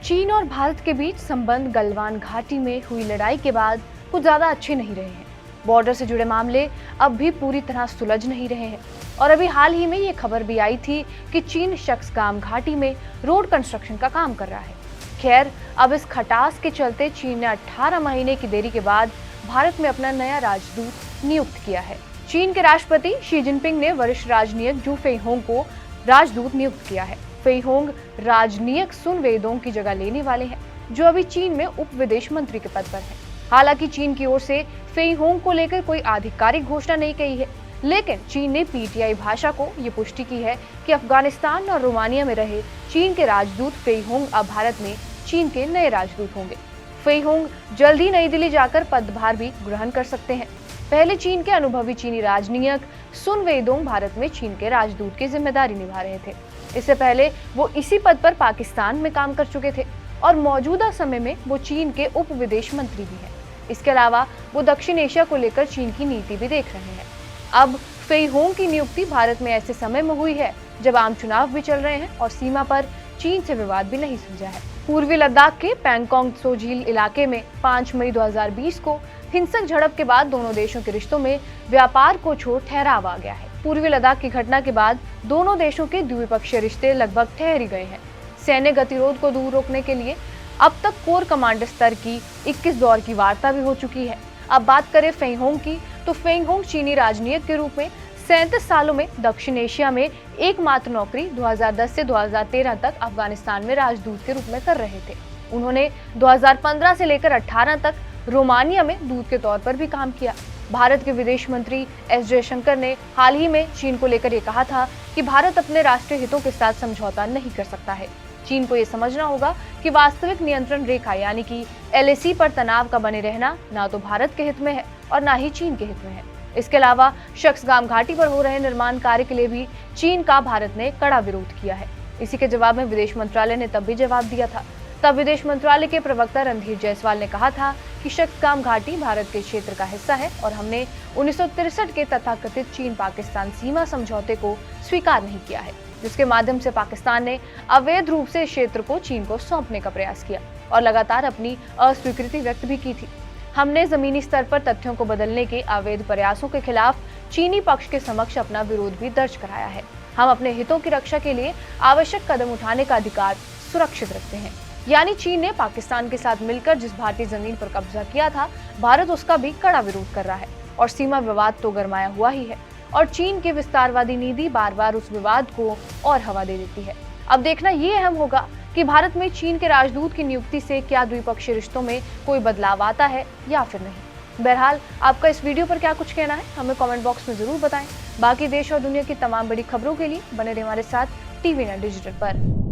चीन और भारत के बीच संबंध गलवान घाटी में हुई लड़ाई के बाद कुछ ज्यादा अच्छे नहीं रहे हैं। बॉर्डर से जुड़े मामले अब भी पूरी तरह सुलझ नहीं रहे हैं और अभी हाल ही में ये खबर भी आई थी कि चीन शक्सगाम घाटी में रोड कंस्ट्रक्शन का काम कर रहा है। खैर, अब इस खटास के चलते चीन ने 18 महीने की देरी के बाद भारत में अपना नया राजदूत नियुक्त किया है। चीन के राष्ट्रपति शी जिनपिंग ने वरिष्ठ राजनयिक जू फेइहोंग को राजदूत नियुक्त किया है। फेइहोंग राजनयिक सुन वेइदोंग की जगह लेने वाले हैं, जो अभी चीन में उप विदेश मंत्री के पद पर हैं। हालांकि चीन की ओर से फेइहोंग को लेकर कोई आधिकारिक घोषणा नहीं की है, लेकिन चीन ने पीटीआई भाषा को ये पुष्टि की है कि अफगानिस्तान और रोमानिया में रहे चीन के राजदूत फेइहोंग अब भारत में चीन के नए राजदूत होंगे। फेइहोंग जल्द ही नई दिल्ली जाकर पदभार भी ग्रहण कर सकते हैं। पहले चीन के अनुभवी चीनी राजनयिक सुन वेइदोंग भारत में चीन के राजदूत की जिम्मेदारी निभा रहे थे। इससे पहले वो इसी पद पर पाकिस्तान में काम कर चुके थे और मौजूदा समय में वो चीन के उप विदेश मंत्री भी हैं। इसके अलावा वो दक्षिण एशिया को लेकर चीन की नीति भी देख रहे हैं। अब फेइहोंग की नियुक्ति भारत में ऐसे समय में हुई है जब आम चुनाव भी चल रहे हैं और सीमा पर चीन से विवाद भी नहीं सुलझा है। पूर्वी लद्दाख के पैंगोंग त्सो झील इलाके में 5 मई 2020 को हिंसक झड़प के बाद दोनों देशों के रिश्तों में व्यापार को छोड़ ठहराव आ गया है। पूर्वी लद्दाख की घटना के बाद दोनों देशों के द्विपक्षीय रिश्ते लगभग ठहर ही गए हैं। सैन्य गतिरोध को दूर रोकने के लिए अब तक कोर कमांडर स्तर की 21 दौर की वार्ता भी हो चुकी है। अब बात करें फेइहोंग की, तो फेइहोंग चीनी राजनयिक के रूप में 37 सालों में दक्षिण एशिया में एकमात्र नौकरी 2010 से 2013 तक अफगानिस्तान में राजदूत के रूप में कर रहे थे। उन्होंने 2015 से लेकर 18 तक रोमानिया में दूत के तौर पर भी काम किया। भारत के विदेश मंत्री एस जयशंकर ने हाल ही में चीन को लेकर ये कहा था कि भारत अपने राष्ट्रीय हितों के साथ समझौता नहीं कर सकता है। चीन को ये समझना होगा कि वास्तविक नियंत्रण रेखा यानी कि LAC पर तनाव का बने रहना ना तो भारत के हित में है और ना ही चीन के हित में है। इसके अलावा शक्सगाम घाटी पर हो रहे निर्माण कार्य के लिए भी चीन का भारत ने कड़ा विरोध किया है। इसी के जवाब में विदेश मंत्रालय ने तब भी जवाब दिया था। तब विदेश मंत्रालय के प्रवक्ता रणधीर जायसवाल ने कहा था कि शक्सगाम घाटी भारत के क्षेत्र का हिस्सा है और हमने 1963 के तथाकथित चीन पाकिस्तान सीमा समझौते को स्वीकार नहीं किया है, जिसके माध्यम से पाकिस्तान ने अवैध रूप से क्षेत्र को चीन को सौंपने का प्रयास किया और लगातार अपनी अस्वीकृति व्यक्त भी की थी। हमने जमीनी स्तर पर तथ्यों को बदलने के अवैध प्रयासों के खिलाफ चीनी पक्ष के समक्ष अपना विरोध भी दर्ज कराया है। हम अपने हितों की रक्षा के लिए आवश्यक कदम उठाने का अधिकार सुरक्षित रखते हैं। यानी चीन ने पाकिस्तान के साथ मिलकर जिस भारतीय जमीन पर कब्जा किया था, भारत उसका भी कड़ा विरोध कर रहा है और सीमा विवाद तो गरमाया हुआ ही है और चीन की विस्तारवादी नीति बार बार उस विवाद को और हवा दे देती है। अब देखना ये अहम होगा कि भारत में चीन के राजदूत की नियुक्ति से क्या द्विपक्षीय रिश्तों में कोई बदलाव आता है या फिर नहीं। बहरहाल, आपका इस वीडियो पर क्या कुछ कहना है हमें कमेंट बॉक्स में जरूर बताएं। बाकी देश और दुनिया की तमाम बड़ी खबरों के लिए बने रहिए हमारे साथ टीवी नेट डिजिटल पर।